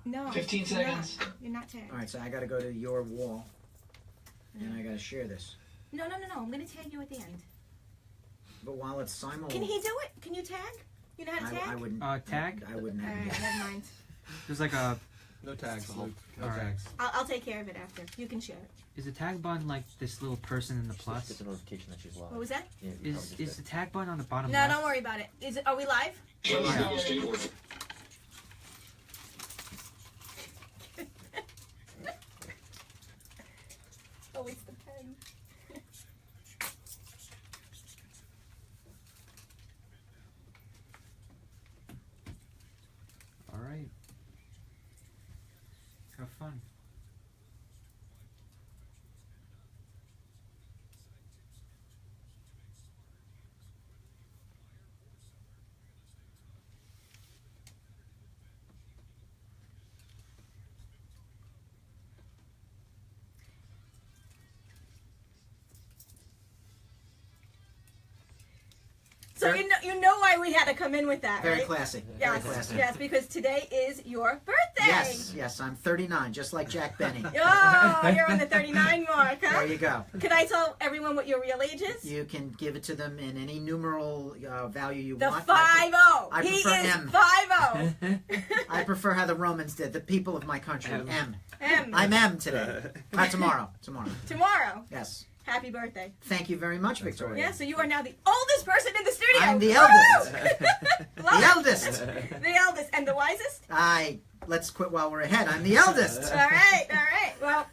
No. 15 seconds. You're not tagged. All right, so I got to go to your wall, and I got to share this. No. I'm going to tag you at the end. But while it's simul... Can he do it? Can you tag? You know how to tag? I wouldn't. Tag? I wouldn't All have right, guessed. never mind. There's like a... No tags, Luke. No Alright. tags. I'll take care of it after. You can share it. Is the tag button like this little person in the plus? Get the notification that she's live. What was that? Yeah, you Is probably just the tag button on the bottom No, left? don't worry about it. Are we live? Oh, it's the pen. Alright. Have fun. So you know why we had to come in with that, Very right? classic. Yes, Very classic. yes, because today is your birthday. Yes, I'm 39, just like Jack Benny. Oh, you're on the 39 mark, huh? There you go. Can I tell everyone what your real age is? You can give it to them in any numeral value you The want. 50. I He prefer is M. 50. I prefer how the Romans did, the people of my country. M. M. I'm M today. Tomorrow. Tomorrow. Yes. Happy birthday. Thank you very much, That's Victoria. Yeah, so you are now the oldest person in the studio. I'm the Woo! eldest. Love The it. eldest. The eldest. And the wisest? Let's quit while we're ahead. I'm the eldest. All right. Well,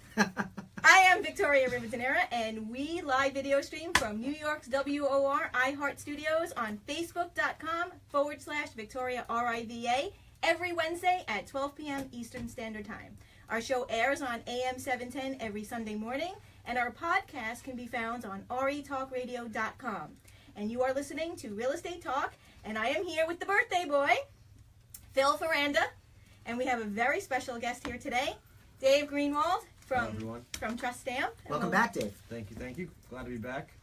I am Victoria Rivadeneira, and we live video stream from New York's WOR iHeart Studios on Facebook.com/Victoria RIVA every Wednesday at 12 p.m. Eastern Standard Time. Our show airs on AM 710 every Sunday morning, and our podcast can be found on retalkradio.com. And you are listening to Real Estate Talk, and I am here with the birthday boy, Phil Ferranda, and we have a very special guest here today, Dave Greenwald Hello, everyone. from Trust Stamp. And Welcome we'll- back, Dave. Thank you. Glad to be back.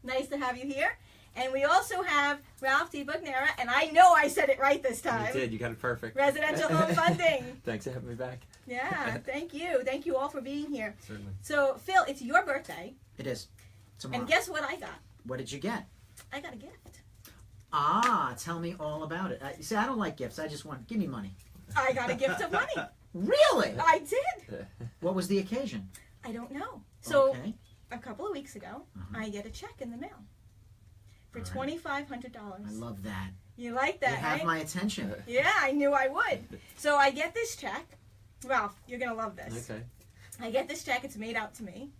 Nice to have you here. And we also have Ralph T. Bucknera, and I know I said it right this time. You did. You got it perfect. Residential Home Funding. Thanks for having me back. Yeah, thank you. Thank you all for being here. Certainly. So, Phil, it's your birthday, It is. Tomorrow. and guess what I got? What did you get? I got a gift. Tell me all about it. You see, I don't like gifts. I just want, give me money. I got a gift of money. Really? I did. What was the occasion? I don't know. So, Okay. a couple of weeks ago, I get a check in the mail for All right. $2,500. I love that. You like You that, have right? my attention. Yeah, I knew I would. So I get this check. Ralph, you're going to love this. Okay. I get this check. It's made out to me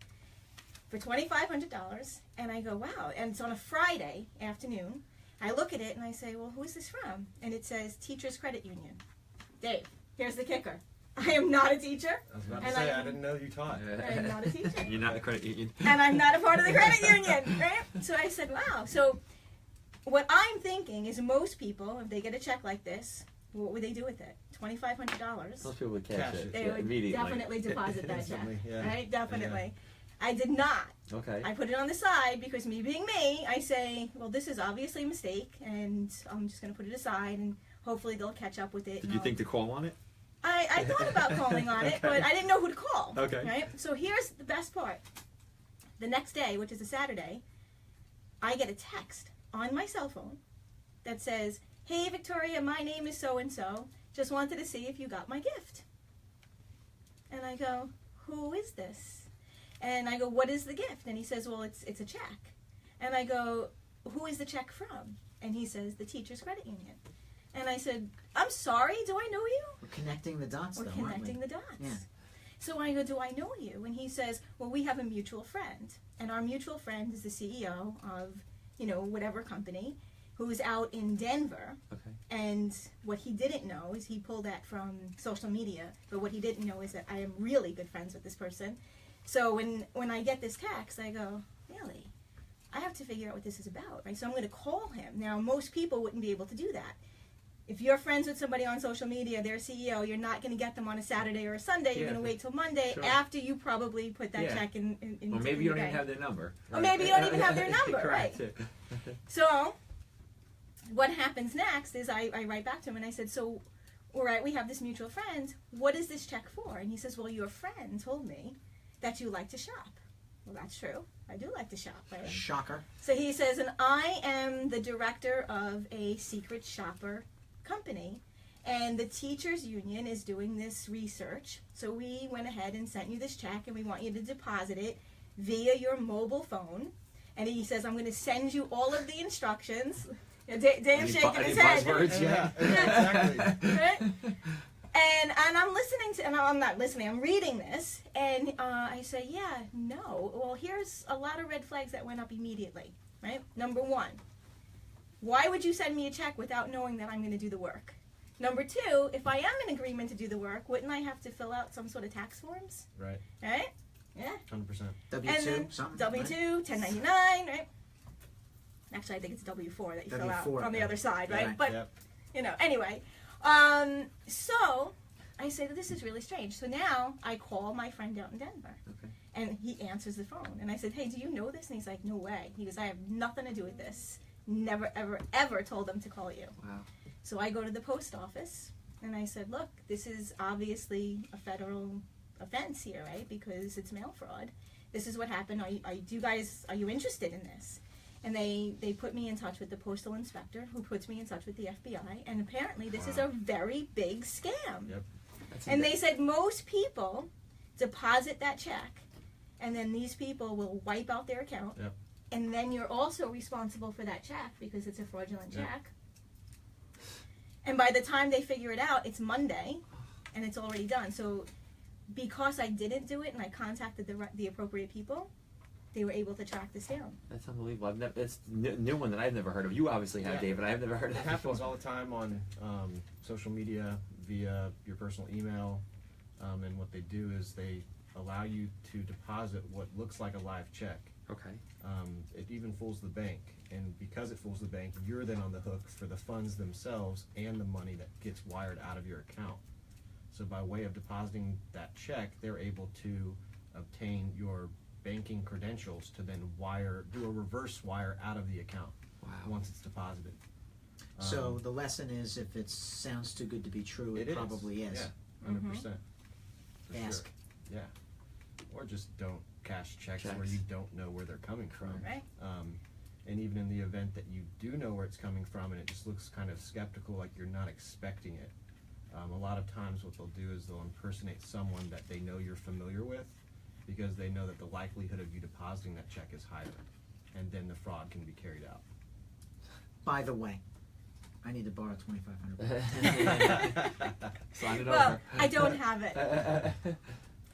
for $2,500. And I go, wow. And it's on a Friday afternoon. I look at it and I say, well, who is this from? And it says Teachers Credit Union. Dave, here's the kicker. I am not a teacher. I was about to And say, I- I didn't know you taught. I am not a teacher. You're not a credit union. And I'm not a part of the credit union, right? So I said, wow. So what I'm thinking is most people, if they get a check like this, what would they do with it? $2,500. Most people would cash Cash it. it. They yeah, would immediately. definitely deposit that check, Instantly, yeah. right? Definitely. I did not. Okay. I put it on the side because me being me, I say, well, this is obviously a mistake, and I'm just going to put it aside, and hopefully they'll catch up with it. Did you think to call on it? I thought about calling on it, Okay. but I didn't know who to call. Okay. Right? So here's the best part. The next day, which is a Saturday, I get a text on my cell phone that says, hey, Victoria, my name is so-and-so. Just wanted to see if you got my gift. And I go, who is this? And I go, what is the gift? And he says, well, it's a check. And I go, who is the check from? And he says, the Teachers Credit Union. And I said, I'm sorry, do I know you? We're connecting the dots, We're though, aren't we? connecting the dots. Yeah. So I go, do I know you? And he says, well, we have a mutual friend. And our mutual friend is the CEO of, whatever company, who is out in Denver. Okay. And what he didn't know is he pulled that from social media. But what he didn't know is that I am really good friends with this person. So when I get this text, I go, really? I have to figure out what this is about, right? So I'm going to call him. Now, most people wouldn't be able to do that. If you're friends with somebody on social media, their CEO, you're not going to get them on a Saturday or a Sunday. You're Yeah. going to wait till Monday Sure. after you probably put that Yeah. check in. Or maybe you don't even have their number. Or maybe you don't even have their number, Correct. right. So what happens next is I write back to him and I said, so all right, we have this mutual friend. What is this check for? And he says, well, your friend told me that you like to shop. Well, that's true. I do like to shop, right? Shocker. So he says, and I am the director of a secret shopper company, and the teachers union is doing this research. So we went ahead and sent you this check, and we want you to deposit it via your mobile phone. And he says, I'm going to send you all of the instructions. Dave's shaking his head. Buzzwords, yeah. Exactly. Right? And I'm listening to, and I'm not listening, I'm reading this, and I say, yeah, no. Well, here's a lot of red flags that went up immediately, right? Number one, why would you send me a check without knowing that I'm going to do the work? Number two, if I am in agreement to do the work, wouldn't I have to fill out some sort of tax forms? Right. Right? Yeah. 100%. W-2, And then something? W-2, 1099, right? Actually, I think it's W-4 that you fill out W-4, on the yeah. other side, right? Right. But, Yep. you know, anyway. So I say that this is really strange. So now I call my friend out in Denver. Okay. And he answers the phone. And I said, hey, do you know this? And he's like, no way. He goes, I have nothing to do with this. Never, ever, ever told them to call you. Wow. So I go to the post office and I said, look, this is obviously a federal offense here, right? Because it's mail fraud. This is what happened. Are you interested in this? And they put me in touch with the postal inspector, who puts me in touch with the FBI. And apparently this is a very big scam. Yep. And they said most people deposit that check, and then these people will wipe out their account. Yep. And then you're also responsible for that check because it's a fraudulent Yep. check. And by the time they figure it out, it's Monday, and it's already done. So because I didn't do it and I contacted the appropriate people, they were able to track this down. That's unbelievable. I've never. It's a new one that I've never heard of. You obviously have, Yeah. David. I've never heard of It that happens before. all the time on social media via your personal email, and what they do is they allow you to deposit what looks like a live check. Okay. It even fools the bank, and because it fools the bank, you're then on the hook for the funds themselves and the money that gets wired out of your account. So by way of depositing that check, they're able to obtain your banking credentials to then do a reverse wire out of the account Wow. once it's deposited. So the lesson is, if it sounds too good to be true, it probably is. Yeah, 100%. For Ask. Sure. Yeah. Or just don't cash checks where Checks. you don't know where they're coming from. Right? And even in the event that you do know where it's coming from and it just looks kind of skeptical, like you're not expecting it, a lot of times what they'll do is they'll impersonate someone that they know you're familiar with, because they know that the likelihood of you depositing that check is higher, and then the fraud can be carried out. By the way, I need to borrow $2,500. Sign it Well, over. I don't have it.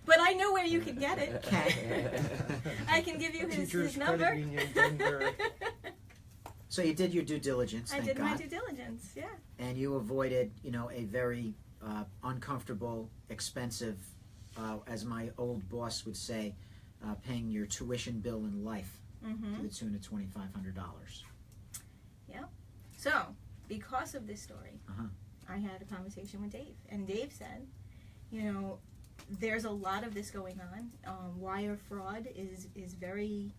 But I know where you can get it. Okay. I can give you his Teachers number. Credit Union, Denver. So you did your due diligence, I thank did God. my due diligence, yeah. And you avoided, a very uncomfortable, expensive, as my old boss would say, paying your tuition bill in life to the tune of $2,500. So, because of this story, I had a conversation with Dave. And Dave said, there's a lot of this going on. Wire fraud is very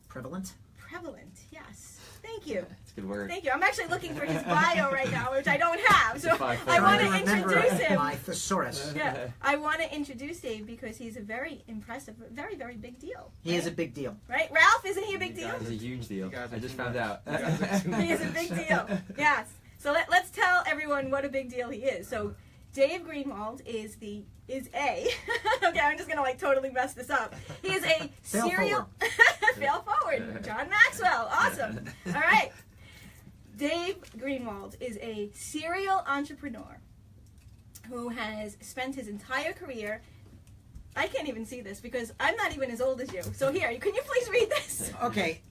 Prevalent? prevalent, yes. Thank you. That's a good word. Thank you. I'm actually looking for his bio right now, which I don't have. So Fine, I fine. want to Trying remember introduce him. my thesaurus. Yeah, I want to introduce Dave because he's a very impressive, very, very big deal. He is a big deal. Right? Ralph, isn't he a big You deal? guys It's a huge deal. You guys are I just too found much. out. You guys are too much. He is a big deal. Yes. So let's tell everyone what a big deal he is. So Dave Greenwald is a okay, I'm just gonna totally mess this up. He is a Fail serial fail forward. John Maxwell. Awesome. All right. Dave Greenwald is a serial entrepreneur who has spent his entire career. I can't even see this because I'm not even as old as you. So here, can you please read this? Okay,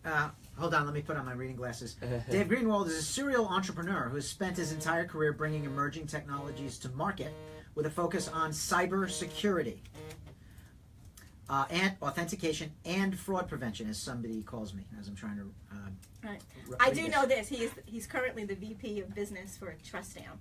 hold on, let me put on my reading glasses. Dave Greenwald is a serial entrepreneur who has spent his entire career bringing emerging technologies to market with a focus on cyber security, and authentication and fraud prevention, as somebody calls me as I'm trying to Right. read I do this. know this. He's currently the VP of business for TrustAmp.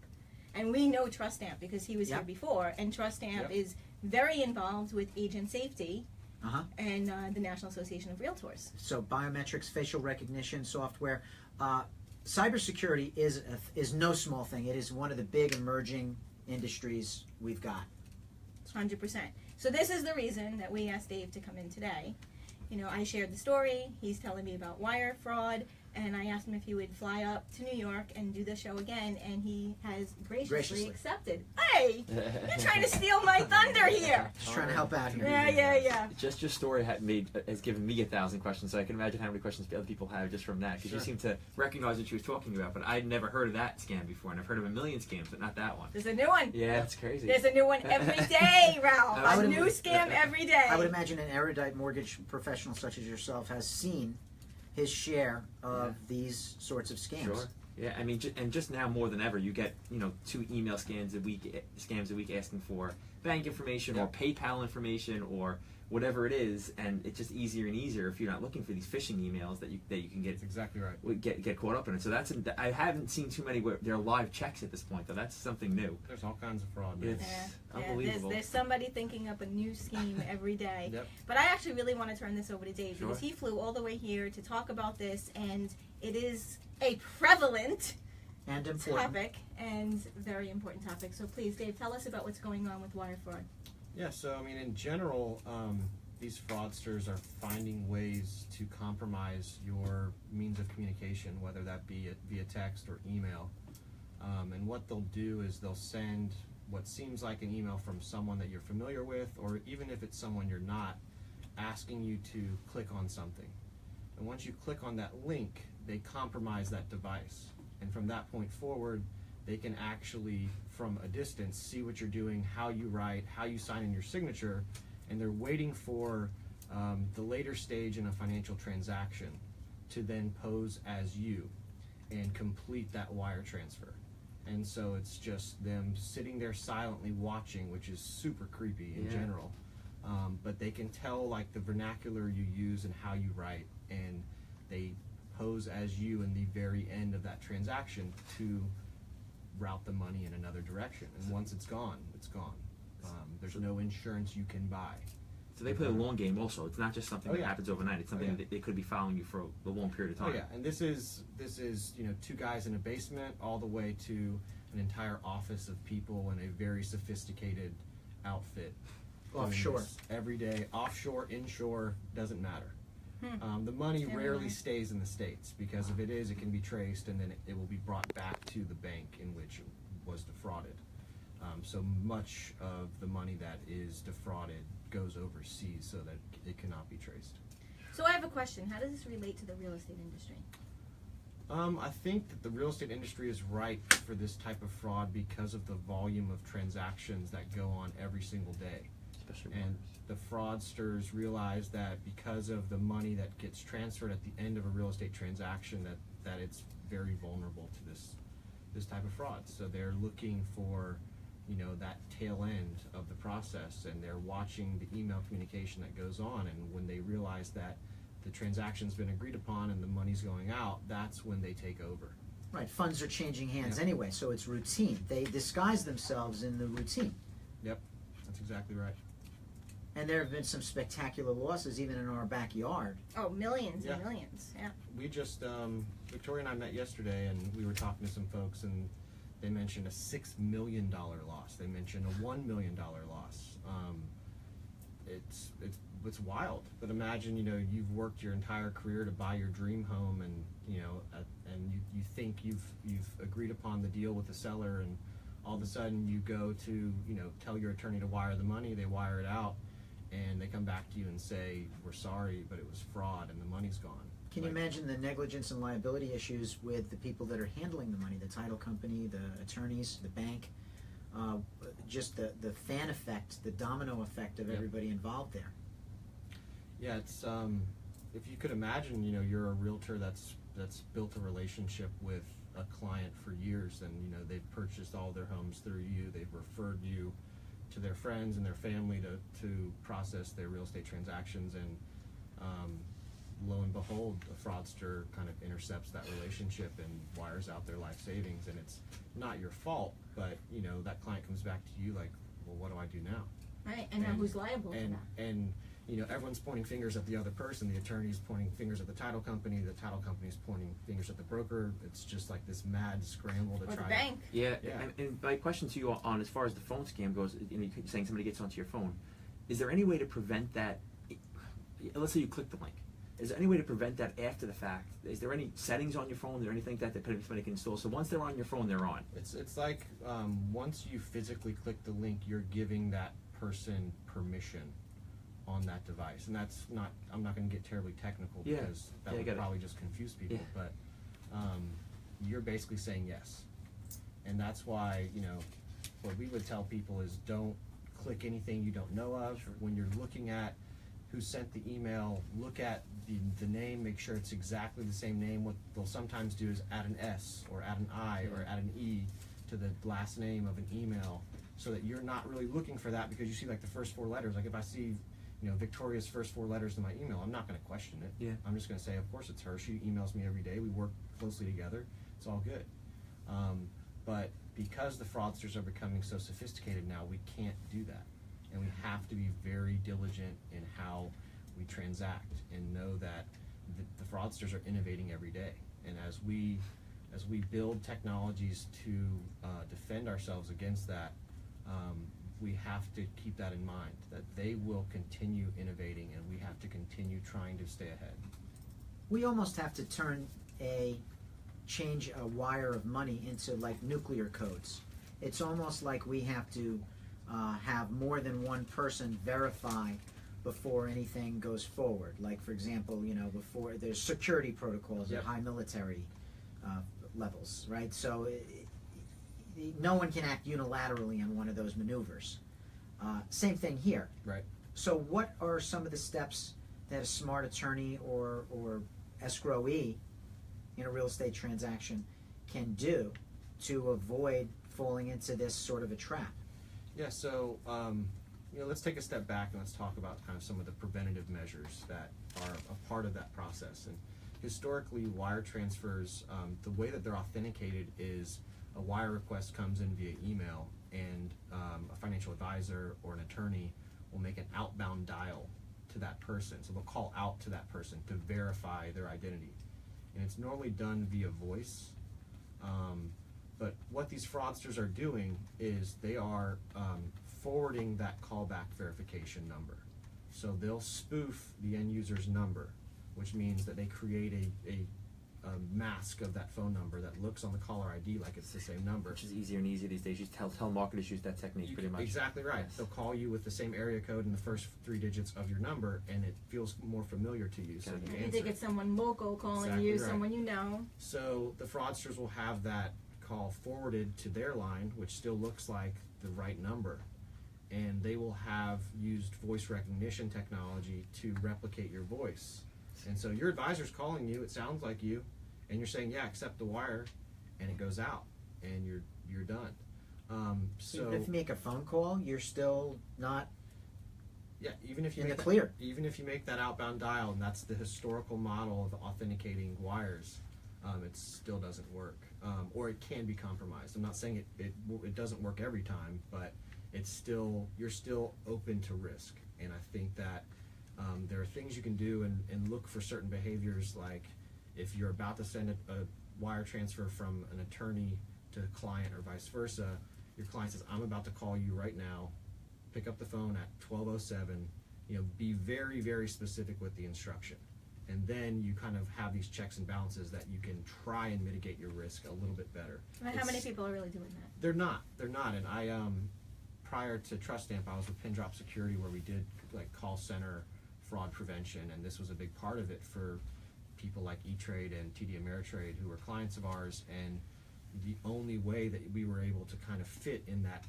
And we know TrustAmp because he was here Yep. before. And TrustAmp Yep. is very involved with agent safety Uh-huh. and the National Association of Realtors. So biometrics, facial recognition software. cybersecurity is no small thing. It is one of the big emerging industries we've got. 100%. So this is the reason that we asked Dave to come in today. You know, I shared the story. He's telling me about wire fraud, and I asked him if he would fly up to New York and do the show again, and he has graciously accepted. Hey, you're trying to steal my thunder here. Just trying to help out here. Yeah. Just your story has given me 1,000 questions, so I can imagine how many questions other people have just from that. Because you seem to recognize what she was talking about, but I'd never heard of that scam before, and I've heard of a million scams, but not that one. There's a new one. Yeah, it's crazy. There's a new one every day, Ralph. A new scam every day. I would imagine an erudite mortgage professional such as yourself has seen his share of these sorts of scams. Sure. Yeah, I mean, and just now more than ever, you get 2 email scams a week asking for bank information or PayPal information or whatever it is, and it's just easier and easier if you're not looking for these phishing emails that you can get. That's exactly right. Get caught up in it. So I haven't seen too many where they're live checks at this point, though. That's something new. There's all kinds of fraud. It's unbelievable. There's somebody thinking up a new scheme every day. Yep. But I actually really want to turn this over to Dave because Sure. he flew all the way here to talk about this, and it is a prevalent And important. topic and very important topic. So please, Dave, tell us about what's going on with wire fraud. Yeah, so I mean, in general, these fraudsters are finding ways to compromise your means of communication, whether that be via text or email. And what they'll do is they'll send what seems like an email from someone that you're familiar with, or even if it's someone you're not, asking you to click on something. And once you click on that link, they compromise that device. And from that point forward, they can actually, from a distance, see what you're doing, how you write, how you sign in your signature, and they're waiting for the later stage in a financial transaction to then pose as you and complete that wire transfer. And so it's just them sitting there silently watching, which is super creepy in general. But they can tell like the vernacular you use and how you write, and they pose as you in the very end of that transaction to route the money in another direction. And once it's gone, it's gone. There's no insurance you can buy. So they play a long game also. It's not just something that yeah. happens overnight. It's something that they could be following you for a long period of time. Oh yeah, and this is 2 guys in a basement all the way to an entire office of people in a very sophisticated outfit. Offshore. Every day, offshore, inshore, doesn't matter. The money rarely stays in the States because if it is, it can be traced and then it will be brought back to the bank in which it was defrauded. So much of the money that is defrauded goes overseas so that it cannot be traced. So I have a question. How does this relate to the real estate industry? I think that the real estate industry is ripe for this type of fraud because of the volume of transactions that go on every single day. Especially And the fraudsters realize that because of the money that gets transferred at the end of a real estate transaction, that it's very vulnerable to this type of fraud. So they're looking for, that tail end of the process, and they're watching the email communication that goes on. And when they realize that the transaction's been agreed upon and the money's going out, that's when they take over. Right, funds are changing hands anyway, so it's routine. They disguise themselves in the routine. Yep, that's exactly right. And there have been some spectacular losses even in our backyard. Oh, millions Yeah. and millions. Yeah. We just, Victoria and I met yesterday, and we were talking to some folks, and they mentioned a $6 million loss. They mentioned a $1 million loss. It's wild. But imagine, you've worked your entire career to buy your dream home, and and you think you've agreed upon the deal with the seller, and all of a sudden you go to tell your attorney to wire the money. They wire it out, and they come back to you and say, "We're sorry, but it was fraud, and the money's gone." Can you imagine the negligence and liability issues with the people that are handling the money, the title company, the attorneys, the bank, just the fan effect, the domino effect of everybody involved there? Yeah, it's if you could imagine, you're a realtor that's built a relationship with a client for years, and they've purchased all their homes through you. They've referred you to their friends and their family to process their real estate transactions, and lo and behold, a fraudster kind of intercepts that relationship and wires out their life savings, and it's not your fault, but that client comes back to you like, well, what do I do now? Right. And now who's liable for that? And everyone's pointing fingers at the other person. The attorney's pointing fingers at the title company's pointing fingers at the broker. It's just like this mad scramble to Or the try. bank. Yeah, Yeah. And my question to you on as far as the phone scam goes, you're saying somebody gets onto your phone. Is there any way to prevent that? Let's say you click the link. Is there any way to prevent that after the fact? Is there any settings on your phone? Is there anything that somebody can install? So once they're on your phone, they're on. It's like once you physically click the link, you're giving that person permission on that device, and that's not. I'm not going to get terribly technical Yeah. because that Yeah, I would get it. probably just confuse people. Yeah. But you're basically saying yes, and that's why what we would tell people is don't click anything you don't know of. Sure. When you're looking at who sent the email, look at the name, make sure it's exactly the same name. What they'll sometimes do is add an S or add an I or add an E to the last name of an email, so that you're not really looking for that because you see like the first 4 letters. Like if I see Victoria's first 4 letters in my email, I'm not going to question it. Yeah. I'm just going to say, of course it's her. She emails me every day. We work closely together. It's all good. But because the fraudsters are becoming so sophisticated now, we can't do that. And we have to be very diligent in how we transact and know that the fraudsters are innovating every day. And as we build technologies to defend ourselves against that, we have to keep that in mind, that they will continue innovating and we have to continue trying to stay ahead. We almost have to change a wire of money into like nuclear codes. It's almost like we have to have more than one person verify before anything goes forward. Like for example, before there's security protocols Yep. at high military levels, right? So no one can act unilaterally on one of those maneuvers. Same thing here. Right. So what are some of the steps that a smart attorney or escrowee in a real estate transaction can do to avoid falling into this sort of a trap? Yeah, so let's take a step back and let's talk about kind of some of the preventative measures that are a part of that process. And historically, wire transfers, the way that they're authenticated is a wire request comes in via email, and a financial advisor or an attorney will make an outbound dial to that person. So they'll call out to that person to verify their identity. And it's normally done via voice. But what these fraudsters are doing is they are forwarding that callback verification number. So they'll spoof the end user's number, which means that they create a mask of that phone number that looks on the caller ID like it's the same number. Which is easier and easier these days. Telemarketers use that technique pretty much. Exactly right. Yes. They'll call you with the same area code and the first 3 digits of your number, and it feels more familiar to you, so Okay. you You answer. think it's someone local calling Exactly you, right. someone you know. So the fraudsters will have that call forwarded to their line, which still looks like the right number, and they will have used voice recognition technology to replicate your voice. And so your advisor's calling you, it sounds like you, and you're saying, yeah, accept the wire, and it goes out, and you're done. So if you make a phone call, you're still not yeah, even if you in make the clear. even if you make that outbound dial, and that's the historical model of authenticating wires, it still doesn't work, or it can be compromised. I'm not saying it doesn't work every time, but you're still open to risk. And I think that there are things you can do and look for certain behaviors, like if you're about to send a wire transfer from an attorney to the client or vice versa, your client says, I'm about to call you right now, pick up the phone at 12:07, be very, very specific with the instruction. And then you kind of have these checks and balances that you can try and mitigate your risk a little bit better. But how many people are really doing that? They're not. And I, prior to Trust Stamp, I was with Pindrop Security, where we did like call center fraud prevention, and this was a big part of it for people like E-Trade and TD Ameritrade, who were clients of ours. And the only way that we were able to kind of fit in that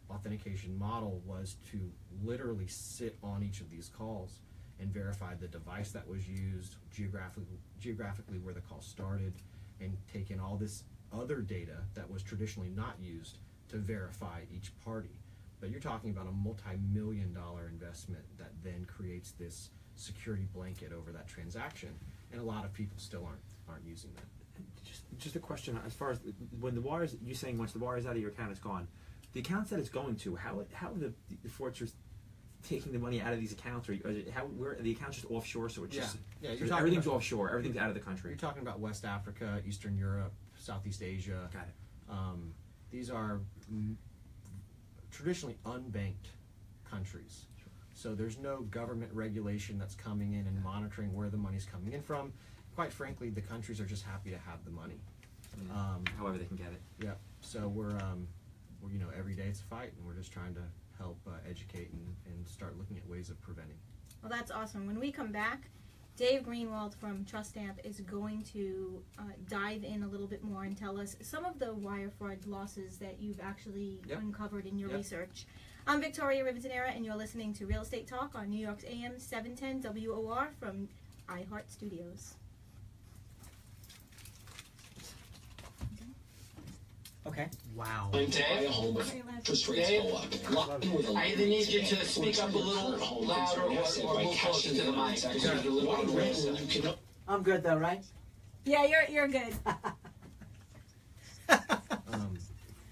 authentication model was to literally sit on each of these calls and verify the device that was used, geographically where the call started, and take in all this other data that was traditionally not used to verify each party. But you're talking about a multi-million-dollar investment that then creates this security blanket over that transaction, and a lot of people still aren't using that. Just a question as far as when the wires, you're saying once the wire is out of your account, it's gone. The accounts that it's going to, how the fraudsters taking the money out of these accounts, or where the accounts just offshore? So it's just yeah. so You're talking everything's about, offshore. Everything's out of the country. You're talking about West Africa, Eastern Europe, Southeast Asia. Got it. These are traditionally unbanked countries. So there's no government regulation that's coming in and monitoring where the money's coming in from. Quite frankly, the countries are just happy to have the money. However they can get it. Yeah. So we're every day it's a fight, and we're just trying to help educate and start looking at ways of preventing. Well, that's awesome. When we come back, Dave Greenwald from Trust Stamp is going to dive in a little bit more and tell us some of the wire fraud losses that you've actually uncovered in your research. I'm Victoria Rivadeneira, and you're listening to Real Estate Talk on New York's AM 710 WOR from iHeart Studios. Okay. Wow. One day, a home with interest rates go up. I either need you to speak up a little louder or move closer to the mic. Because you're a little on the radio. I'm good though, right? Yeah, you're good.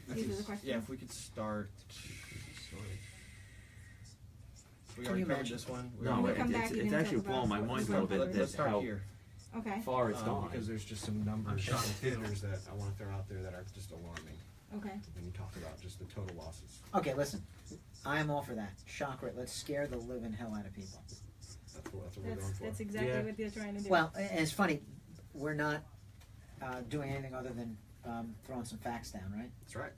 These are the questions. Yeah, if we could start. We Can already you covered imagine? this one. No, When we come back, it's you're gonna actually talk about blowing my what mind we're a little gonna bit. cover. Let's start how here. Okay. far it's gone. Because there's just some numbers and figures that I want to throw out there that are just alarming Okay. when you talk about just the total losses. Okay, listen. I am all for that. Shock rate. Let's scare the living hell out of people. That's what we're going for. That's exactly Yeah. what you're trying to do. Well, and it's funny. We're not doing anything other than throwing some facts down, right? That's right.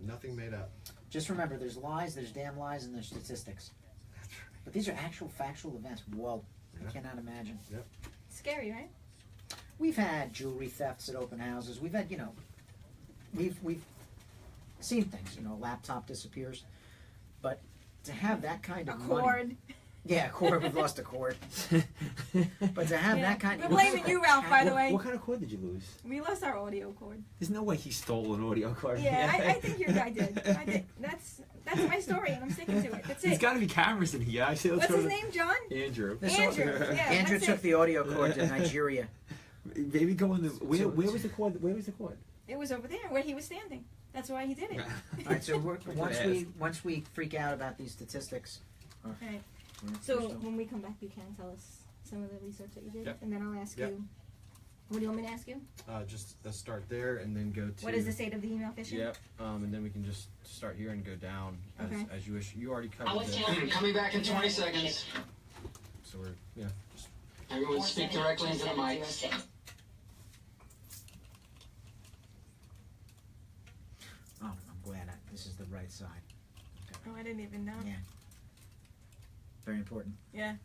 Nothing made up. Just remember, there's lies, there's damn lies, and there's statistics. That's right. But these are actual factual events. Whoa. Yeah. I cannot imagine. Scary, right? We've had jewelry thefts at open houses. We've had, we've seen things. Laptop disappears. But to have that kind A of money, cord. yeah, a cord. We've lost a cord. But to have that kind We're of blaming you, Ralph, by the way. What kind of cord did you lose? We lost our audio cord. There's no way he stole an audio cord. Yeah, I think your guy did. I did. That's my story, and I'm sticking to it. That's There's it. got to be cameras in here. I see. What's his name, John? Andrew. Andrew. Yeah, Andrew that's took it. the audio cord to Nigeria. Maybe go in the. Where was the cord? Where was the cord? It was over there where he was standing. That's why he did it. All right, so once we freak out about these statistics. Right. So when we come back, you can tell us some of the research that you did, Yep. and then I'll ask Yep. you. What do you want me to ask you? Just let's start there and then go to. What is the state of the email phishing? Yep. And then we can just start here and go down Okay. as you wish. You already I covered was this. coming back in 20 seconds. So we're just Everyone speak directly into the mic. Oh, I'm glad this is the right side. Oh, I didn't even know. Yeah. Very important. Yeah.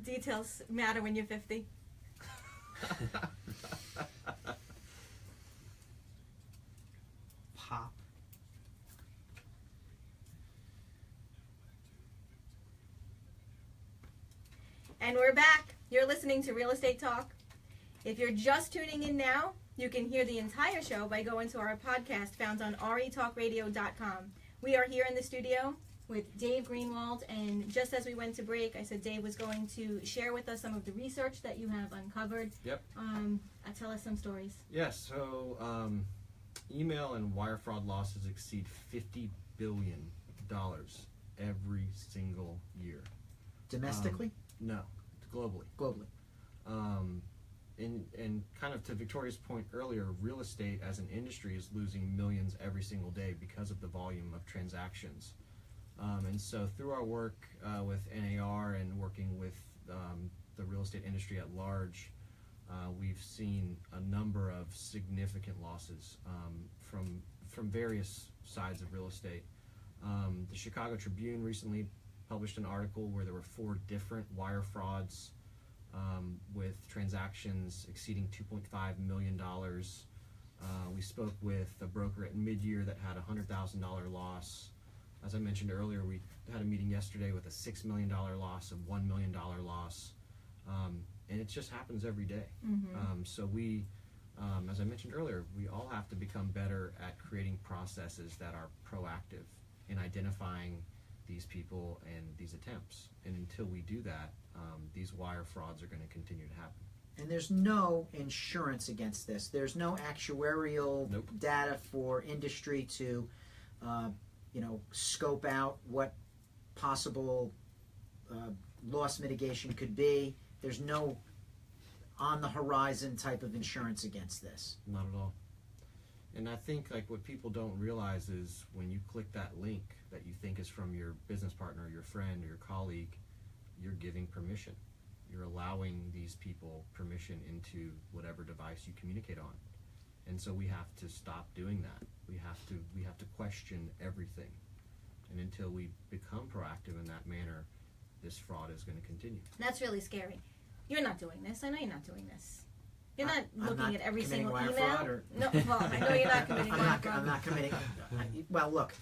Details matter when you're 50. Pop. And we're back. You're listening to Real Estate Talk. If you're just tuning in now, you can hear the entire show by going to our podcast found on retalkradio.com. We are here in the studio with Dave Greenwald, and just as we went to break, I said Dave was going to share with us some of the research that you have uncovered. Yep. Tell us some stories. Yes. So email and wire fraud losses exceed $50 billion every single year. Domestically? No, globally. Globally. And kind of to Victoria's point earlier, real estate as an industry is losing millions every single day because of the volume of transactions. And so through our work with NAR and working with the real estate industry at large, we've seen a number of significant losses from various sides of real estate. The Chicago Tribune recently published an article where there were 4 different wire frauds with transactions exceeding $2.5 million. We spoke with a broker at Midyear that had a $100,000 loss. As I mentioned earlier, we had a meeting yesterday with a $6 million loss, a $1 million loss, and it just happens every day. So we, as I mentioned earlier, we all have to become better at creating processes that are proactive in identifying these people and these attempts. And until we do that, these wire frauds are going to continue to happen. And there's no insurance against this. There's no actuarial Nope. data for industry to, scope out what possible loss mitigation could be. There's no on the horizon type of insurance against this. Not at all. And I think like what people don't realize is when you click that link that you think is from your business partner, your friend, or your colleague, you're giving permission. You're allowing these people permission into whatever device you communicate on. And so we have to stop doing that. We have to question everything. And until we become proactive in that manner, this fraud is going to continue. That's really scary. You're not doing this. I know you're not doing this. You're not I'm looking not at every committing single wire email. fraud, or- No, well, I know you're not committing wire fraud. I'm not committing. Well, look.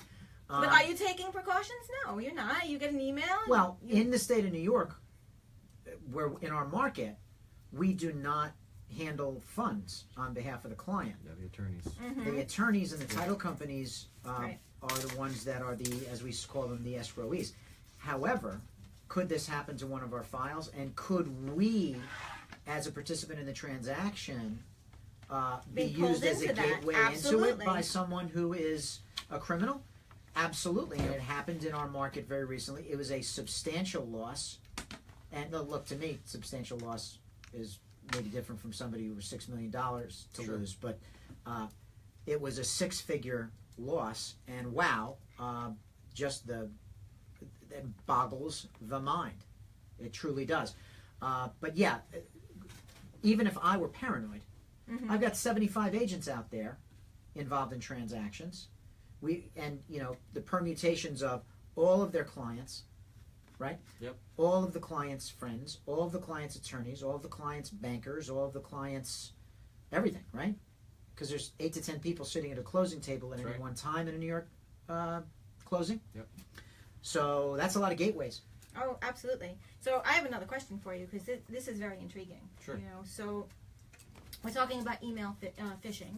But are you taking precautions? No, you're not. You get an email. and Well, you, in the state of New York, where in our market, we do not handle funds on behalf of the client. Yeah, the attorneys. The attorneys and the title companies Right. are the ones that are the, as we call them, the escrowees. However, could this happen to one of our files, and could we, as a participant in the transaction, be Be pulled used as a into that. gateway into it Absolutely. by someone who is a criminal? Absolutely, and it happened in our market very recently. It was a substantial loss, and look, to me, substantial loss is maybe different from somebody who was $6 million to Sure. lose, but it was a six-figure loss, and wow, just it boggles the mind. It truly does. But yeah, even if I were paranoid, I've got 75 agents out there involved in transactions. The permutations of all of their clients, right? Yep. All of the clients' friends, all of the clients' attorneys, all of the clients' bankers, all of the clients' everything, right? Because there's 8 to 10 people sitting at a closing table at any Right. one time in a New York closing. Yep. So that's a lot of gateways. Oh, absolutely. So I have another question for you because this is very intriguing. Sure. You know, so we're talking about email phishing,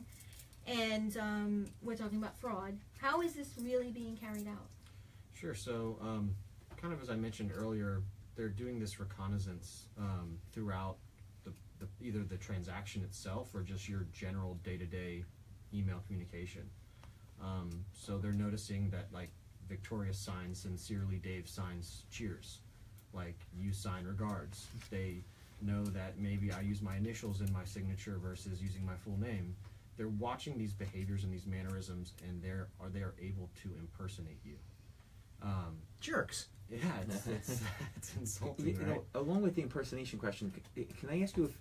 and we're talking about fraud. How is this really being carried out? Sure. So, kind of as I mentioned earlier, they're doing this reconnaissance throughout either the transaction itself or just your general day-to-day email communication. So they're noticing that, like, Victoria signs sincerely, Dave signs cheers, like you sign regards. They know that maybe I use my initials in my signature versus using my full name. They're watching these behaviors and these mannerisms, and they are able to impersonate you. Jerks. Yeah, it's insulting, You right? know, along with the impersonation question, can I ask you if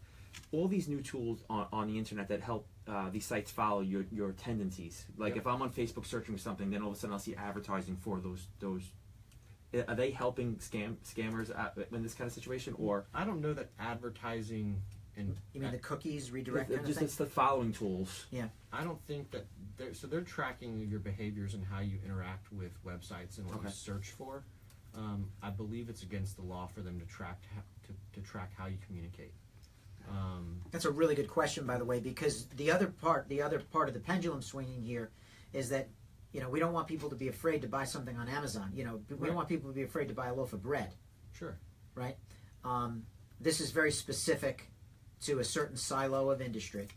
all these new tools on the internet that help these sites follow your tendencies, like Yep. if I'm on Facebook searching for something, then all of a sudden I'll see advertising for those. Are they helping scammers in this kind of situation, or I don't know that advertising and You mean the cookies redirect kind of just thing? it's the following tools? I don't think that they're tracking your behaviors and how you interact with websites and what you Okay. search for. I believe it's against the law for them to track how you communicate. That's a really good question, by the way, because the other part of the pendulum swinging here is that, we don't want people to be afraid to buy something on Amazon. We Right. don't want people to be afraid to buy a loaf of bread, Sure. right? This is very specific to a certain silo of industry.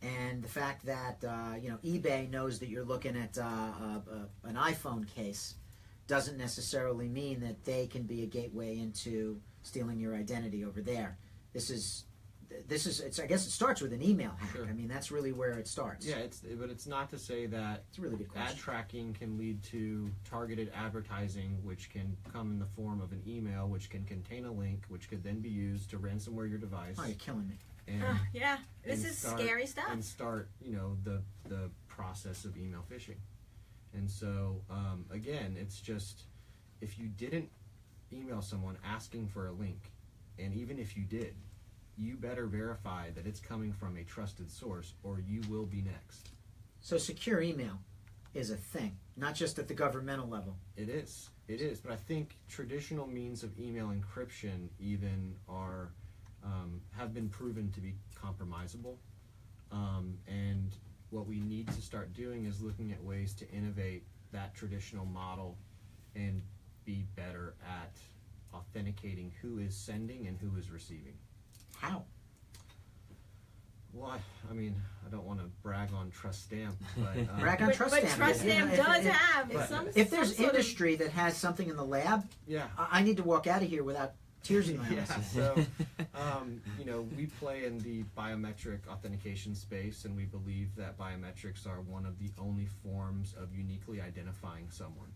And the fact that, eBay knows that you're looking at an iPhone case doesn't necessarily mean that they can be a gateway into stealing your identity over there. I guess it starts with an email hack. Sure. I mean, that's really where it starts. Yeah, but it's not to say that It's a really good ad question. tracking can lead to targeted advertising, which can come in the form of an email, which can contain a link, which could then be used to ransomware your device. Oh, you're killing me. And Yeah, this and is start- scary stuff. And start, the process of email phishing. And so, again, it's just, if you didn't email someone asking for a link, and even if you did, you better verify that it's coming from a trusted source, or you will be next. So secure email is a thing, not just at the governmental level. It is, but I think traditional means of email encryption even are, have been proven to be compromisable. And what we need to start doing is looking at ways to innovate that traditional model and be better at authenticating who is sending and who is receiving. How? Well, I mean, I don't want to brag on Trust Stamp, but Brag on But Trust Stamp. Trust Stamp does have but some. If there's some sort of- industry that has something in the lab, yeah. I need to walk out of here without tears in my Yeah, eyes. so you know, we play in the biometric authentication space, and we believe that biometrics are one of the only forms of uniquely identifying someone.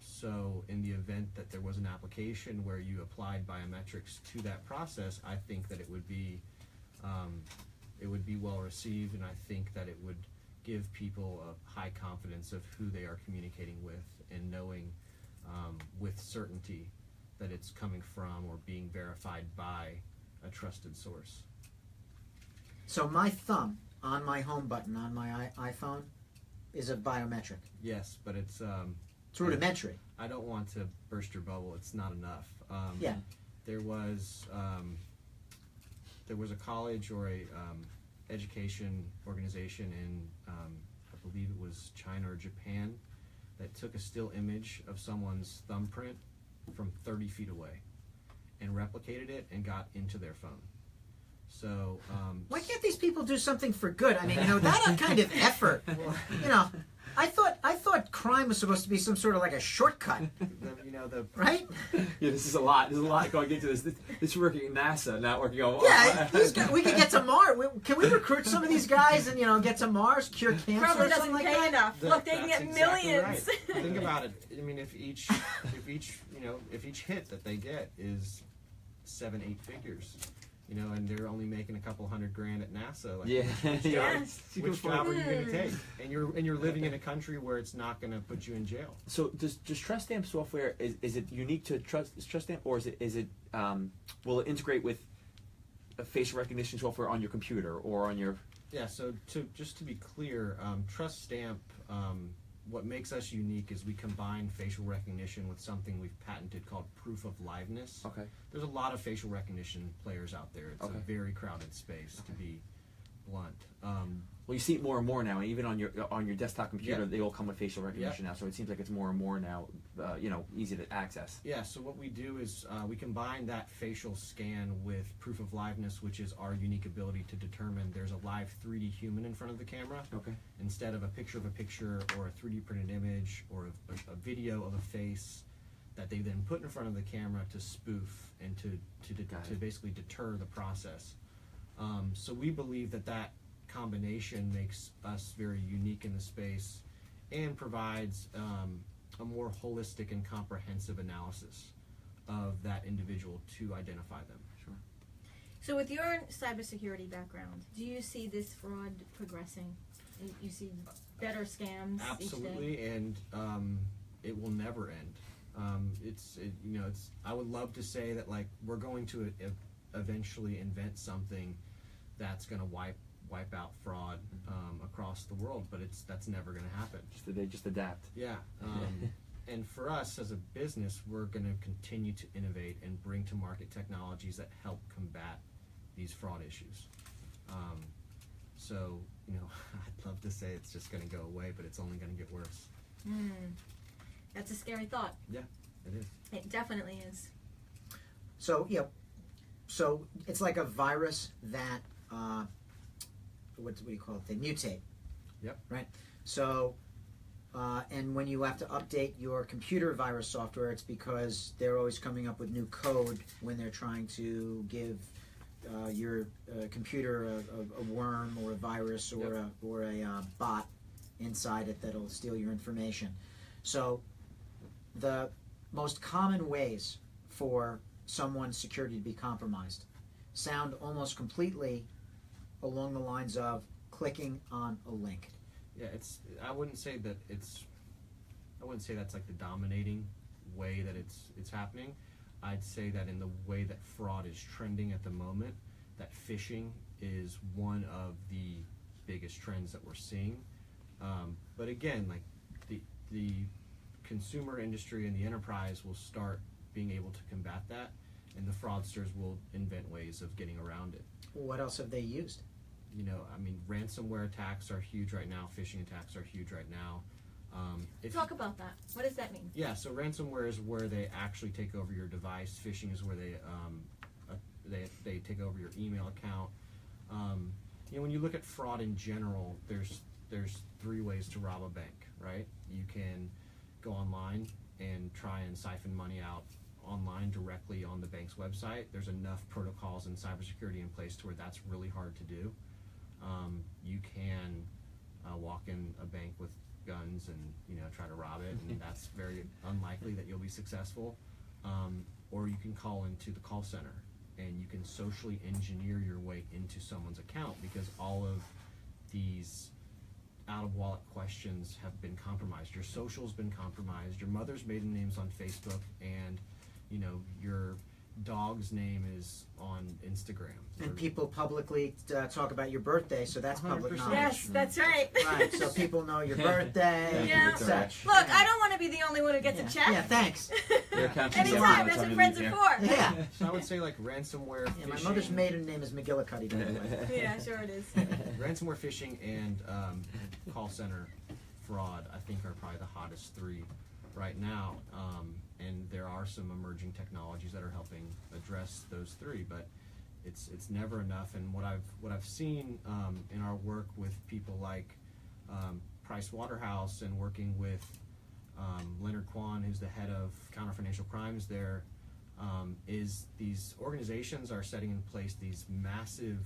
So in the event that there was an application where you applied biometrics to that process, I think that it would be well received, and I think that it would give people a high confidence of who they are communicating with, and knowing with certainty that it's coming from or being verified by a trusted source. So my thumb on my home button on my iPhone is a biometric. Yes, but it's It's rudimentary. I don't want to burst your bubble. It's not enough. Yeah. There was a college or a education organization in I believe it was China or Japan that took a still image of someone's thumbprint from 30 feet away and replicated it and got into their phone. So Why can't these people do something for good? I mean, you know, that kind of effort. You know, I thought crime was supposed to be some sort of like a shortcut, the right? Yeah, this is a lot. There's a lot going into this. This is working at NASA, not working on. Yeah, we could get to Mars. Can we recruit some of these guys and get to Mars, cure cancer Probably or doesn't something like pay that? enough. Look, they can That's get exactly millions. right. Think about it. I mean, if each hit that they get is 7-8 figures, and they're only making a couple $100,000 at NASA. Like, Yeah, Yes. Which job are you going to take? And you're living in a country where it's not going to put you in jail. So does Trust Stamp software is it unique to Trust Stamp, or is it will it integrate with a facial recognition software on your computer or on your? Yeah. So just to be clear, Trust Stamp. What makes us unique is we combine facial recognition with something we've patented called proof of liveness. Okay. There's a lot of facial recognition players out there. It's Okay. a very crowded space, to be blunt. Well, you see it more and more now, even on your desktop computer, Yeah. they all come with facial recognition now. So it seems like it's more and more now, easy to access. Yeah, so what we do is we combine that facial scan with proof of liveness, which is our unique ability to determine there's a live 3D human in front of the camera, Okay. instead of a picture or a 3D printed image or a video of a face that they then put in front of the camera to spoof and to basically deter the process. So we believe that combination makes us very unique in the space and provides a more holistic and comprehensive analysis of that individual to identify them. Sure. So with your cybersecurity background, do you see this fraud progressing? You see better scams each day? Absolutely, and it will never end. I would love to say that we're going to eventually invent something that's going to wipe out fraud across the world, but that's never going to happen. They just adapt. Yeah. And for us as a business, we're going to continue to innovate and bring to market technologies that help combat these fraud issues. So, I'd love to say it's just going to go away, but it's only going to get worse. That's a scary thought. Yeah, it is. It definitely is. So so it's like a virus that what do you call it? They mutate. Yep. Right. So and when you have to update your computer virus software, it's because they're always coming up with new code when they're trying to give your computer a worm or a virus or a bot inside it that'll steal your information. So the most common ways for someone's security to be compromised sound almost completely along the lines of clicking on a link. Yeah, I wouldn't say that's like the dominating way that it's happening. I'd say that in the way that fraud is trending at the moment, that phishing is one of the biggest trends that we're seeing. But again, the consumer industry and the enterprise will start being able to combat that, and the fraudsters will invent ways of getting around it. What else have they used? Ransomware attacks are huge right now. Phishing attacks are huge right now. Talk about that. What does that mean? Yeah, so ransomware is where they actually take over your device. Phishing is where they take over your email account. When you look at fraud in general, there's 3 ways to rob a bank, right? You can go online and try and siphon money out online directly on the bank's website. There's enough protocols and cybersecurity in place to where that's really hard to do. You can walk in a bank with guns and try to rob it, and that's very unlikely that you'll be successful. Or you can call into the call center, and you can socially engineer your way into someone's account, because all of these out-of-wallet questions have been compromised. Your social's been compromised. Your mother's maiden name's on Facebook, and your dog's name is on Instagram. And people publicly talk about your birthday, so that's public 100%. knowledge. Yes, that's right. Right, so people know your birthday Yeah. and such. Look, I don't want to be the only one who gets Yeah. a check. Yeah, thanks. Your account keeps Anytime, everyone that's time what you friends leave are for. Yeah. So I would say like ransomware Yeah, phishing. my mother's maiden name is McGillicuddy, by the way. Yeah, sure it is. Ransomware phishing and call center fraud, I think, are probably the hottest 3 right now. And there are some emerging technologies that are helping address those 3, but it's never enough. And what I've seen in our work with people like Price Waterhouse and working with Leonard Kwan, who's the head of Counter Financial Crimes there, is these organizations are setting in place these massive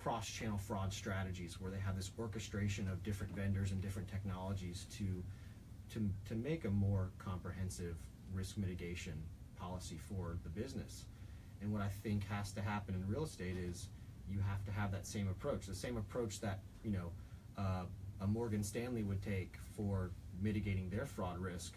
cross-channel fraud strategies where they have this orchestration of different vendors and different technologies to make a more comprehensive risk mitigation policy for the business. And what I think has to happen in real estate is you have to have that same approach, the same approach that a Morgan Stanley would take for mitigating their fraud risk.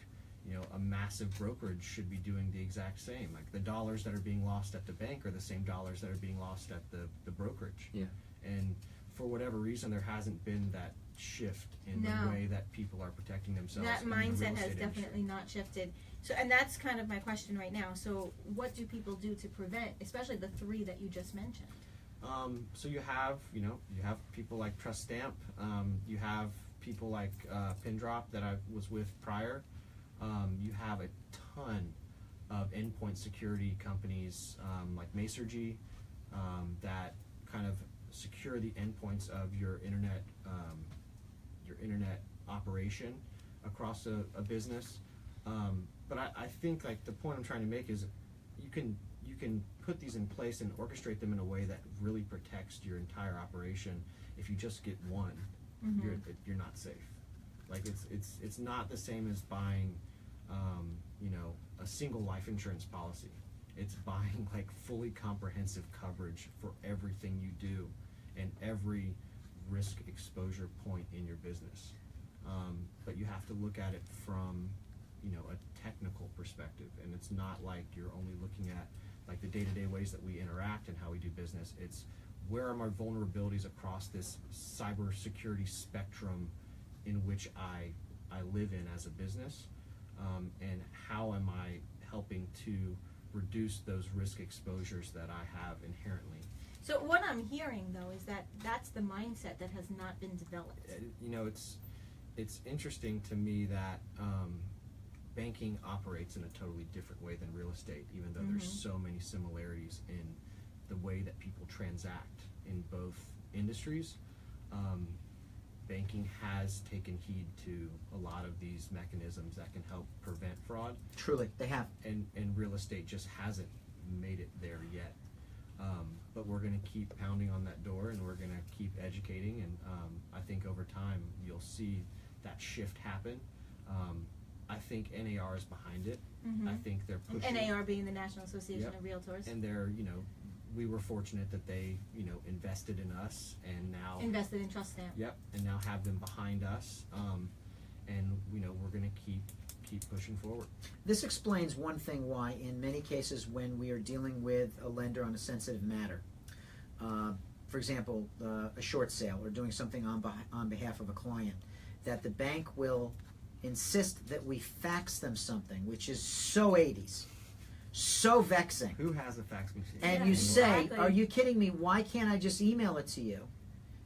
A massive brokerage should be doing the exact same. Like the dollars that are being lost at the bank are the same dollars that are being lost at the brokerage. Yeah. And for whatever reason, there hasn't been that shift in No. the way that people are protecting themselves. That in the real mindset has estate definitely industry. not shifted. So, and that's kind of my question right now. So, what do people do to prevent, especially the 3 that you just mentioned? So you have people like Trust Stamp. You have people like Pindrop that I was with prior. You have a ton of endpoint security companies like Masergy that kind of secure the endpoints of your internet operation across a business. But I think like the point I'm trying to make is you can put these in place and orchestrate them in a way that really protects your entire operation. If you just get one, you're not safe. Like it's not the same as buying a single life insurance policy. It's buying like fully comprehensive coverage for everything you do and every risk exposure point in your business. But you have to look at it from a technical perspective, and it's not like you're only looking at like the day-to-day ways that we interact and how we do business. It's where are my vulnerabilities across this cybersecurity spectrum in which I live in as a business, and how am I helping to reduce those risk exposures that I have inherently. So, what I'm hearing though is that that's the mindset that has not been developed. It's interesting to me that banking operates in a totally different way than real estate, even though there's so many similarities in the way that people transact in both industries. Banking has taken heed to a lot of these mechanisms that can help prevent fraud. Truly, they have. And real estate just hasn't made it there yet. But we're going to keep pounding on that door, and we're going to keep educating, and I think over time you'll see that shift happen. I think NAR is behind it. I think they're pushing. NAR being the National Association of Realtors. And they're, we were fortunate that they, invested in us, and now Invested in Trust Stamp. Yep, and now have them behind us, and we're going to keep pushing forward. This explains one thing why, in many cases, when we are dealing with a lender on a sensitive matter, for example, a short sale or doing something on behalf of a client, that the bank will insist that we fax them something, which is so 80s, so vexing. Who has a fax machine? And Yeah, you say, exactly. are you kidding me? Why can't I just email it to you?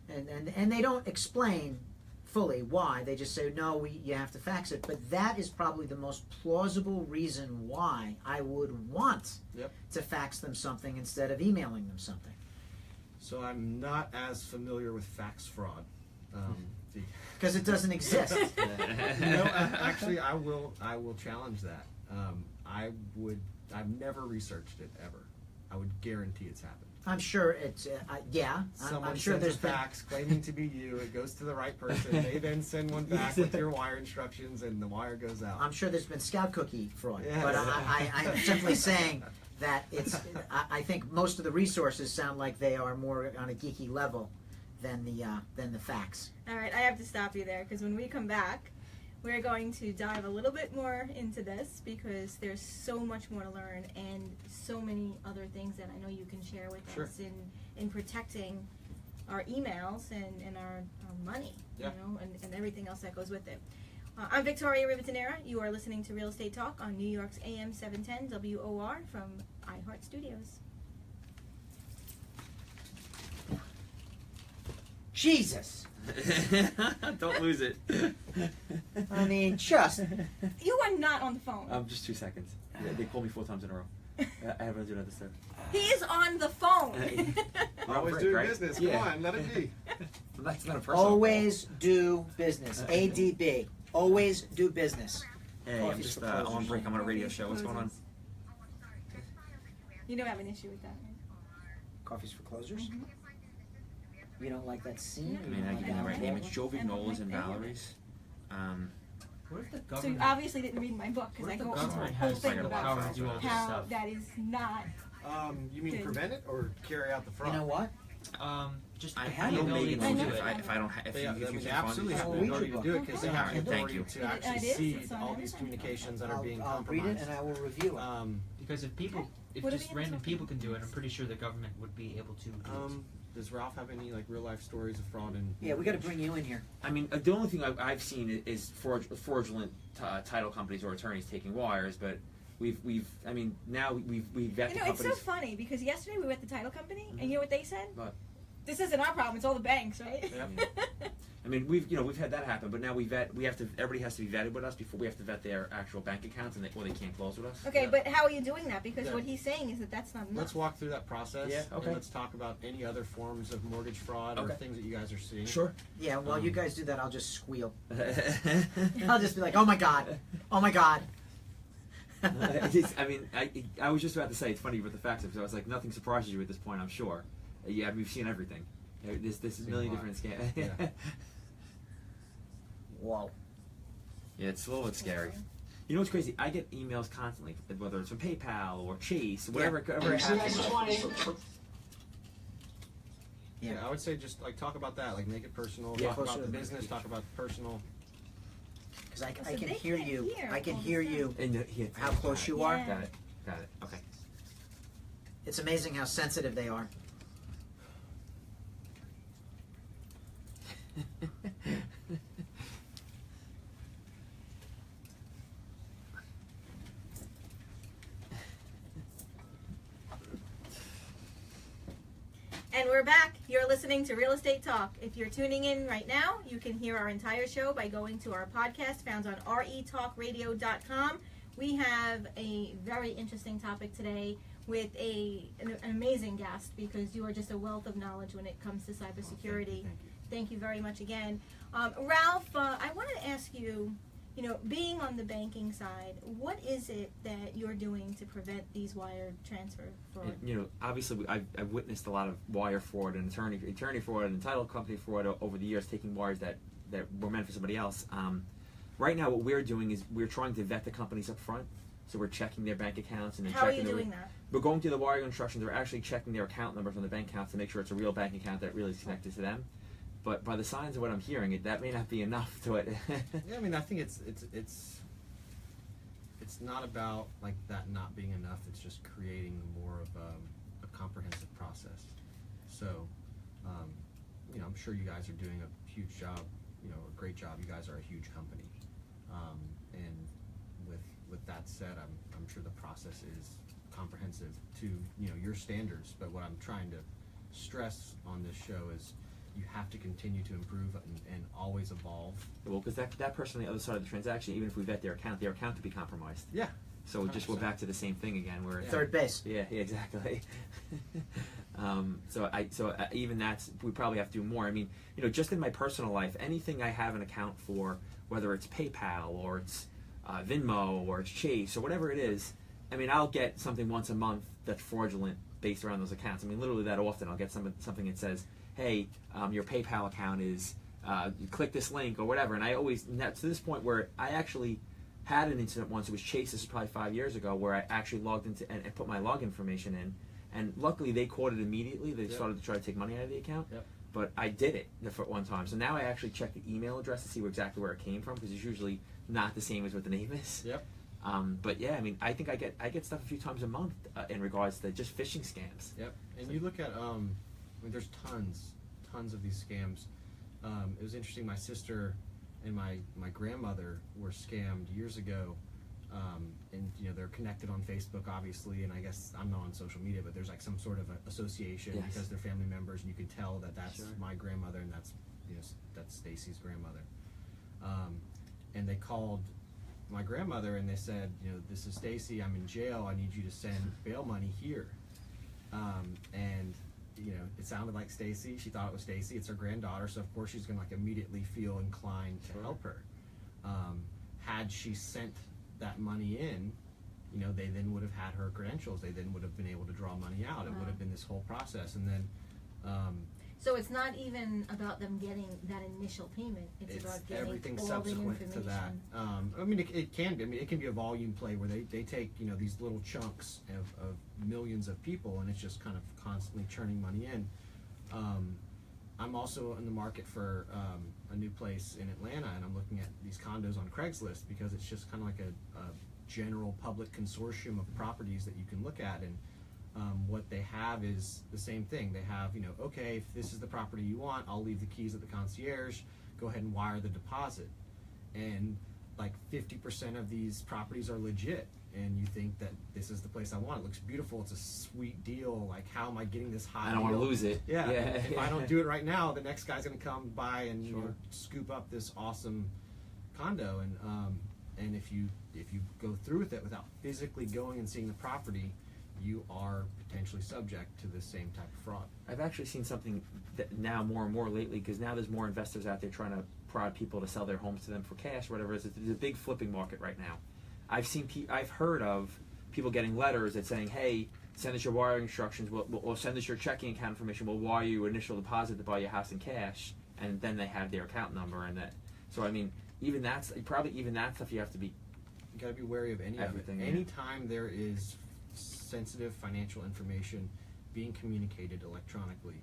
And they don't explain fully why. They just say, no, you have to fax it. But that is probably the most plausible reason why I would want Yep. to fax them something instead of emailing them something. So I'm not as familiar with fax fraud. Because it doesn't exist. Actually, I will challenge that. I've never researched it ever. I would guarantee it's happened. I'm sure it's, yeah. Someone I'm sure sends there's a fax claiming to be you. It goes to the right person. They then send one back with your wire instructions, and the wire goes out. I'm sure there's been Scout Cookie fraud. Yeah. But I'm simply saying that it's. I think most of the resources sound like they are more on a geeky level than the facts. All right, I have to stop you there because when we come back, we're going to dive a little bit more into this because there's so much more to learn and so many other things that I know you can share with Sure. us in protecting our emails and our money, Yeah. you know, and everything else that goes with it. I'm Victoria Rivadeneira. You are listening to Real Estate Talk on New York's AM 710 WOR from iHeart Studios. Jesus! Don't lose it. I mean, just. You are not on the phone. Just 2 seconds. They called me 4 times in a row. I haven't done another step. He is on the phone. Always break, doing right? business. Yeah. Come on, let it be. That's not a personal. Always do business. ADB. Always do business. Hey, I'm Coffee's just for I'm on closers. break. I'm on a radio show. What's going on? You don't have an issue with that, right? Coffee's for closers? You don't like that scene? I mean, I give you the right name. It's Joe Vignola's and Valerie's. What if the So you government? obviously didn't read my book because What I if the go into a government whole has thing the about power to do all this how stuff? that is not. You mean prevent it or carry out the fraud? You know what? Just I have the no ability Megan to will do do it. it if I don't. If They, you I mean, can't they fund absolutely it, have I'll the read authority your to do it because they book. have the Okay. Thank authority you. to actually It is. see It's on all these Amazon. communications that are being I'll read compromised. it and I will review it. Because if people, if What are just we random talking people can do it, about? I'm pretty sure the government would be able to do it. Does Ralph have any like real life stories of fraud? And Yeah, we got to bring you in here. I mean, the only thing I've seen is fraudulent title companies or attorneys taking wires, but we've I mean, now we've vet You the know, it's so companies. funny because yesterday we were at the title company and you know what they said? What? This isn't our problem. It's all the banks, right? I mean, we've had that happen, but now we have to. Everybody has to be vetted with us before we have to vet their actual bank accounts, and or they can't close with us. Okay, Yeah. but how are you doing that? Because Yeah. what he's saying is that that's not enough. Let's walk through that process. Yeah, okay. And let's talk about any other forms of mortgage fraud or Okay. things that you guys are seeing. Sure. Yeah, while Um, you guys do that, I'll just squeal. I I'll just be like, oh my God. Oh my God. mean, I was just about to say it's funny with the facts because I was like, nothing surprises you at this point. I'm sure. Yeah, we've seen everything. This is a Seen million a lot. different scams. Yeah. Whoa. Yeah, it's a little bit scary. You know what's crazy? I get emails constantly, whether it's from PayPal or Chase, whatever it happens. Yeah. I would say just like talk about that, like make it personal. Yeah, Talk closer about to the the business. Talk about personal. Because I So can they hear can't you. hear I can all hear this you. And How close you are. Yeah. Got it. Got it. Okay. It's amazing how sensitive they are. And we're back. You're listening to Real Estate Talk. If you're tuning in right now, you can hear our entire show by going to our podcast found on retalkradio.com. We have a very interesting topic today with an amazing guest because you are just a wealth of knowledge when it comes to cybersecurity. Thank you very much again. Ralph, I wanted to ask you, you know, being on the banking side, what is it that you're doing to prevent these wire transfer fraud? And, you know, obviously, I've witnessed a lot of wire fraud and attorney fraud and title company fraud over the years, taking wires that were meant for somebody else. Right now, what we're doing is we're trying to vet the companies up front. So we're checking their bank accounts and then How are checking you doing that? We're going through the wiring instructions. We're actually checking their account numbers on the bank accounts to make sure it's a real bank account that really is connected to them. But by the signs of what I'm hearing, that may not be enough to it. Yeah, I mean, I think it's not about like that not being enough. It's just creating more of a comprehensive process. So, you know, I'm sure you guys are doing a huge job. You know, a great job. You guys are a huge company, and with that said, I'm sure the process is comprehensive to your standards. But what I'm trying to stress on this show is you have to continue to improve and always evolve. Well, because that person on the other side of the transaction, even if we vet their account could be compromised. Yeah. So just we're 100%. back to the same thing again. Where Third base. yeah, exactly. So even that's, we probably have to do more. I mean, just in my personal life, anything I have an account for, whether it's PayPal or it's Venmo or it's Chase or whatever it is, I mean, I'll get something once a month that's fraudulent based around those accounts. I mean, literally that often I'll get something that says, hey, your PayPal account is, you click this link or whatever. And I always, to this point where I actually had an incident once, it was Chase, this is probably 5 years ago, where I actually logged into and put my log information in. And luckily they caught it immediately. They started to try to take money out of the account. Yep. But I did it for one time. So now I actually check the email address to see exactly where it came from, because it's usually not the same as what the name is. Yep. But yeah, I mean, I think I get stuff a few times a month in regards to just phishing scams. Yep. And you look at, I mean, there's tons of these scams. It was interesting. My sister and my grandmother were scammed years ago. And they're connected on Facebook, obviously, and I guess I'm not on social media, but there's like some sort of association Yes. because they're family members, and you can tell that that's Sure. my grandmother and that's Stacy's grandmother. And they called my grandmother and they said, this is Stacy. I'm in jail. I need you to send bail money here. And it sounded like Stacy. She thought it was Stacy. It's her granddaughter, so of course she's gonna immediately feel inclined to Sure. help her. Had she sent that money in, they then would have had her credentials. They then would have been able to draw money out. It would have been this whole process, and then So it's not even about them getting that initial payment. It's about getting everything all subsequent the to information. that. I mean, it can be. I mean, it can be a volume play where they take these little chunks of millions of people, and it's just kind of constantly churning money in. I'm also in the market for a new place in Atlanta, and I'm looking at these condos on Craigslist because it's just kind of like a general public consortium of properties that you can look at. And what they have is the same thing. They have, okay, if this is the property you want, I'll leave the keys at the concierge. Go ahead and wire the deposit. And like 50% of these properties are legit. And you think that this is the place I want. It looks beautiful. It's a sweet deal. Like, how am I getting this high I don't want to deal? lose it. Yeah. If I don't do it right now, the next guy's going to come by and Sure. scoop up this awesome condo. And if you go through with it without physically going and seeing the property, you are potentially subject to the same type of fraud. I've actually seen something that now more and more lately, because now there's more investors out there trying to prod people to sell their homes to them for cash, whatever it is. There's a big flipping market right now. I've heard of people getting letters that saying, hey, send us your wiring instructions, or send us your checking account information, we'll wire you initial deposit to buy your house in cash, and then they have their account number. And that, so I mean, even that stuff you have to be. You got to be wary of Everything, of yeah. it. Anytime there is sensitive financial information being communicated electronically,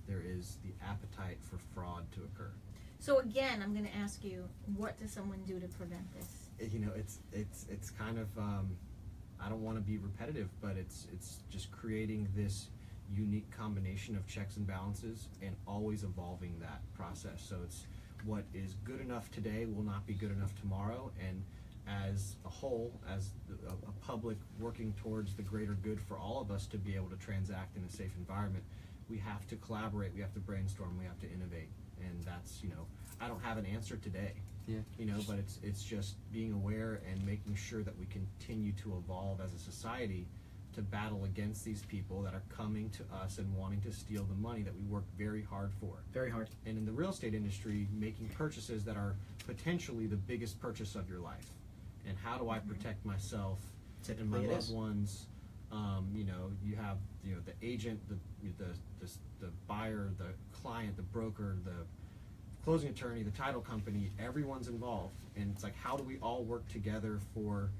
there is the appetite for fraud to occur. So again, I'm going to ask you, what does someone do to prevent this? It's kind of I don't want to be repetitive, but it's just creating this unique combination of checks and balances and always evolving that process. So it's what is good enough today will not be good enough tomorrow, and as a whole, as a public working towards the greater good for all of us to be able to transact in a safe environment, we have to collaborate, we have to brainstorm, we have to innovate. And that's, I don't have an answer today. Yeah. But it's just being aware and making sure that we continue to evolve as a society to battle against these people that are coming to us and wanting to steal the money that we work very hard for. Very hard. And in the real estate industry, making purchases that are potentially the biggest purchase of your life. And how do I protect myself and my Typically it loved is. ones? You have the agent, the buyer, the client, the broker, the closing attorney, the title company. Everyone's involved, and it's like, how do we all work together for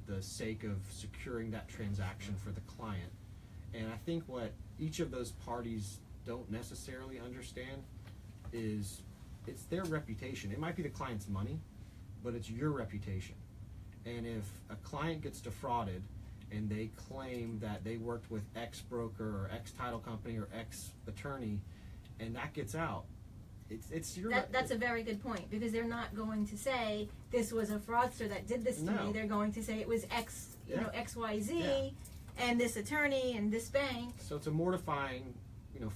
the sake of securing that transaction for the client? And I think what each of those parties don't necessarily understand is it's their reputation. It might be the client's money, but it's your reputation. And if a client gets defrauded and they claim that they worked with X broker or X title company or X attorney, and that gets out, it's your That's a very good point, because they're not going to say this was a fraudster that did this to No. me. They're going to say it was X, Yeah. XYZ, Yeah. and this attorney and this bank. So it's a mortifying,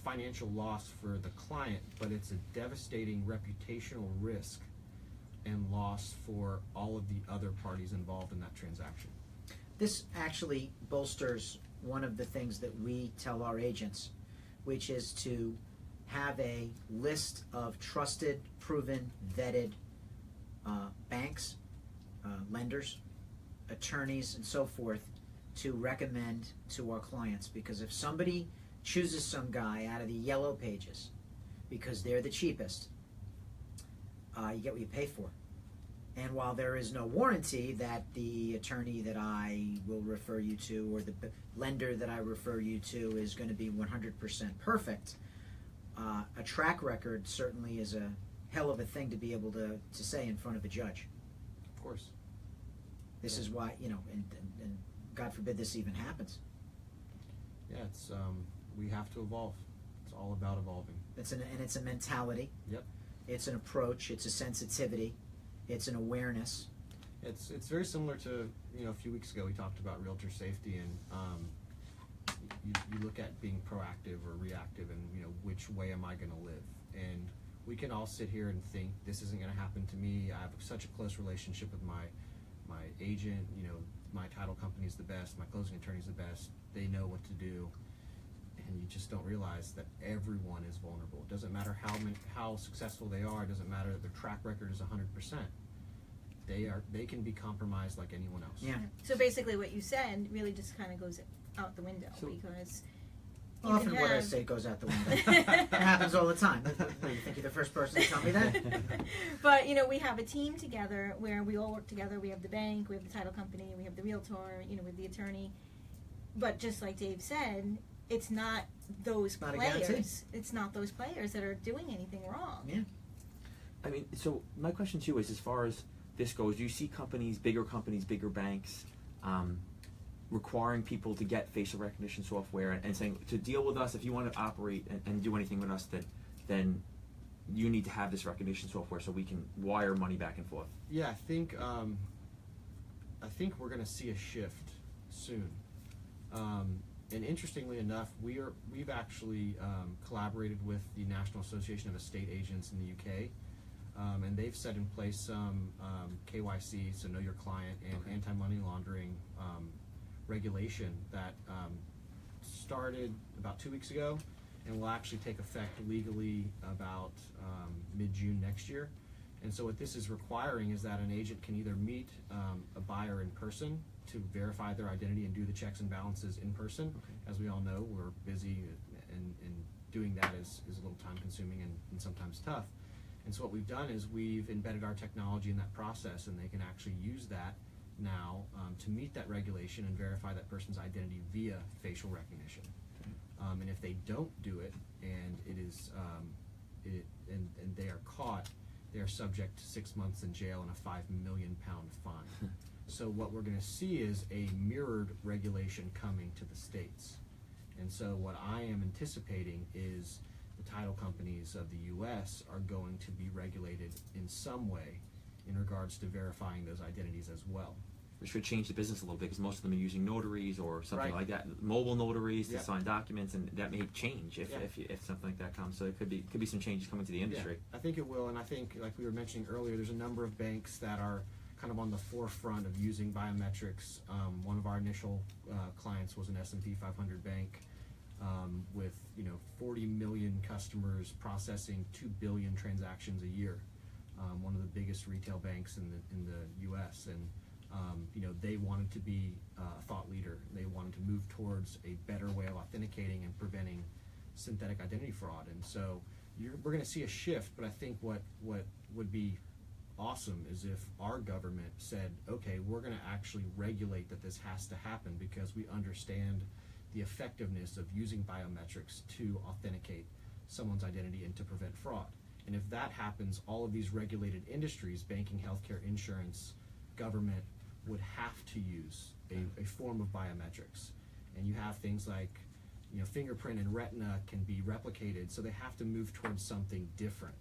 financial loss for the client, but it's a devastating reputational risk and loss for all of the other parties involved in that transaction. This actually bolsters one of the things that we tell our agents, which is to have a list of trusted, proven, vetted banks, lenders, attorneys, and so forth to recommend to our clients. Because if somebody chooses some guy out of the yellow pages because they're the cheapest, you get what you pay for. And while there is no warranty that the attorney that I will refer you to or the lender that I refer you to is going to be 100% perfect, a track record certainly is a hell of a thing to be able to say in front of a judge. Of course. This is why, you know, and God forbid this even happens. Yeah, it's we have to evolve. It's all about evolving. It's a mentality. Yep. It's an approach. It's a sensitivity. It's an awareness. It's very similar to, you know, a few weeks ago we talked about realtor safety, and you look at being proactive or reactive, and you know, which way am I going to live? And we can all sit here and think this isn't going to happen to me. I have such a close relationship with my agent. You know, my title company is the best. My closing attorney is the best. They know what to do. And you just don't realize that everyone is vulnerable. It doesn't matter how successful they are. It doesn't matter that their track record is 100%. They can be compromised like anyone else. Yeah. So basically, what you said really just kind of goes out the window because you Often can what I have- say goes out the window. It happens all the time. You think you're the first person to tell me that? But you know, we have a team together where we all work together. We have the bank, we have the title company, we have the realtor, you know, with the attorney. But just like Dave said, it's not those Not a guarantee. players. It's not those players that are doing anything wrong. Yeah. I mean, so my question to you is, as far as this goes, do you see companies, bigger banks, requiring people to get facial recognition software and saying, to deal with us, if you want to operate and do anything with us, then you need to have this recognition software so we can wire money back and forth? Yeah, I think we're going to see a shift soon. And interestingly enough, we've actually collaborated with the National Association of Estate Agents in the UK, and they've set in place some KYC, so know your client, and anti-money laundering regulation that started about 2 weeks ago and will actually take effect legally about mid-June next year. And so what this is requiring is that an agent can either meet a buyer in person to verify their identity and do the checks and balances in person. Okay. As we all know, we're busy, and doing that is a little time consuming and sometimes tough. And so what we've done is we've embedded our technology in that process, and they can actually use that now to meet that regulation and verify that person's identity via facial recognition. And if they don't do it, and it is and they are caught, they are subject to 6 months in jail and a £5 million fine. So what we're going to see is a mirrored regulation coming to the states. And so what I am anticipating is the title companies of the U.S. are going to be regulated in some way in regards to verifying those identities as well. Which should change the business a little bit, because most of them are using notaries or something Right. like that, mobile notaries to Yep. sign documents, and that may change if, Yeah. if something like that comes. So it could be some changes coming to the industry. Yeah, I think it will, and I think, like we were mentioning earlier, there's a number of banks that are kind of on the forefront of using biometrics. One of our initial clients was an S&P 500 bank with 40 million customers processing 2 billion transactions a year. One of the biggest retail banks in the U.S. and they wanted to be a thought leader. They wanted to move towards a better way of authenticating and preventing synthetic identity fraud. And so we're going to see a shift, but I think what would be awesome is if our government said, okay, we're going to actually regulate that this has to happen because we understand the effectiveness of using biometrics to authenticate someone's identity and to prevent fraud. And if that happens, all of these regulated industries, banking, healthcare, insurance, government, would have to use a form of biometrics. And you have things like, fingerprint and retina can be replicated, so they have to move towards something different.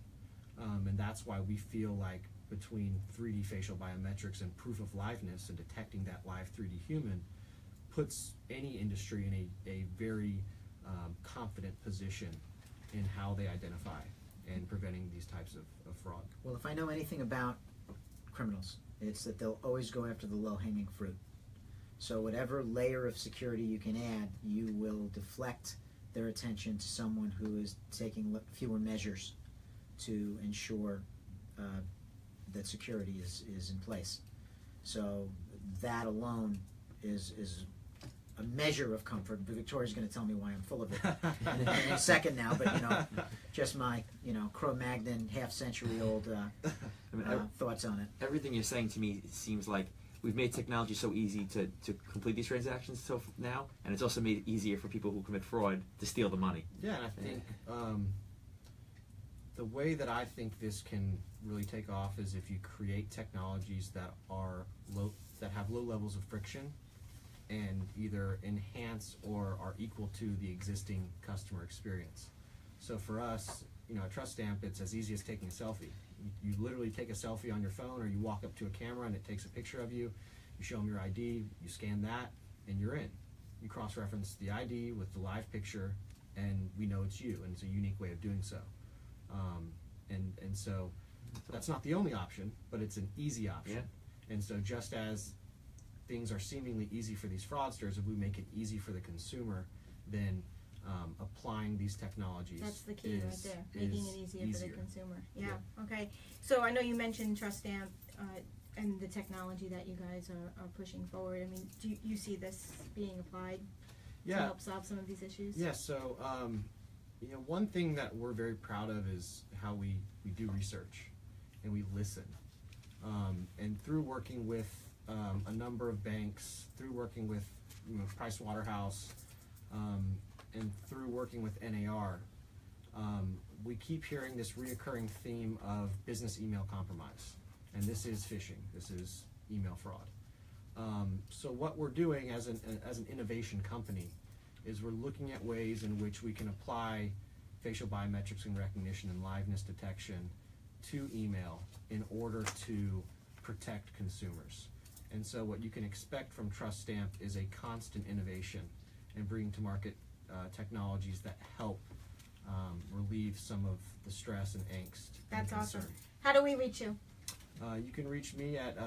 And that's why we feel like between 3D facial biometrics and proof of liveness and detecting that live 3D human puts any industry in a very confident position in how they identify and preventing these types of fraud. Well, if I know anything about criminals. It's that they'll always go after the low-hanging fruit. So whatever layer of security you can add, you will deflect their attention to someone who is taking fewer measures to ensure that security is in place. So that alone is a measure of comfort. Victoria's going to tell me why I'm full of it in a second now, but just my Cro-Magnon half-century-old thoughts on it. Everything you're saying to me seems like we've made technology so easy to complete these transactions now, and it's also made it easier for people who commit fraud to steal the money. Yeah, and I think the way that I think this can really take off is if you create technologies that are that have low levels of friction and either enhance or are equal to the existing customer experience. So for us, at Trust Stamp, it's as easy as taking a selfie. You literally take a selfie on your phone, or you walk up to a camera and it takes a picture of you. You show them your ID, you scan that, and you're in. You cross-reference the ID with the live picture, and we know it's you, and it's a unique way of doing so. And so that's not the only option, but it's an easy option. Yeah. And so just as things are seemingly easy for these fraudsters, if we make it easy for the consumer, then applying these technologies. That's the key right there, making it easier for the consumer. Yeah. Okay. So I know you mentioned Trust Stamp and the technology that you guys are pushing forward. I mean, do you see this being applied to help solve some of these issues? Yeah. So one thing that we're very proud of is how we do research and we listen. And through working with a number of banks, through working with Price Waterhouse, and through working with NAR, we keep hearing this reoccurring theme of business email compromise. And this is phishing. This is email fraud. So what we're doing as an innovation company is we're looking at ways in which we can apply facial biometrics and recognition and liveness detection to email in order to protect consumers. And so what you can expect from Trust Stamp is a constant innovation and bringing to market technologies that help relieve some of the stress and angst. That's and concern. awesome. How do we reach you? You can reach me at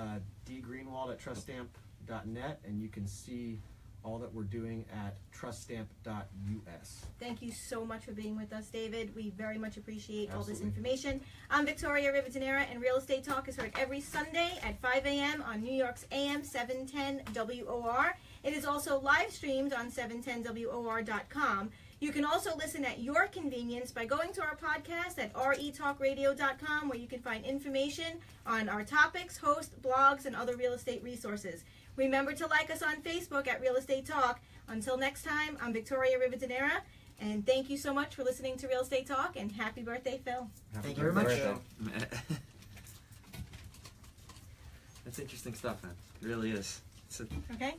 dgreenwald@truststamp.net, and you can see all that we're doing at truststamp.us. Thank you so much for being with us, David. We very much appreciate all this information. I'm Victoria Rivadeneira, and Real Estate Talk is heard every Sunday at 5 a.m. on New York's AM 710 WOR. It is also live streamed on 710WOR.com. You can also listen at your convenience by going to our podcast at retalkradio.com, where you can find information on our topics, hosts, blogs, and other real estate resources. Remember to like us on Facebook at Real Estate Talk. Until next time, I'm Victoria Rivadeneira, and thank you so much for listening to Real Estate Talk, and happy birthday, Phil. Thank you very much. That's interesting stuff, man. It really is. Okay?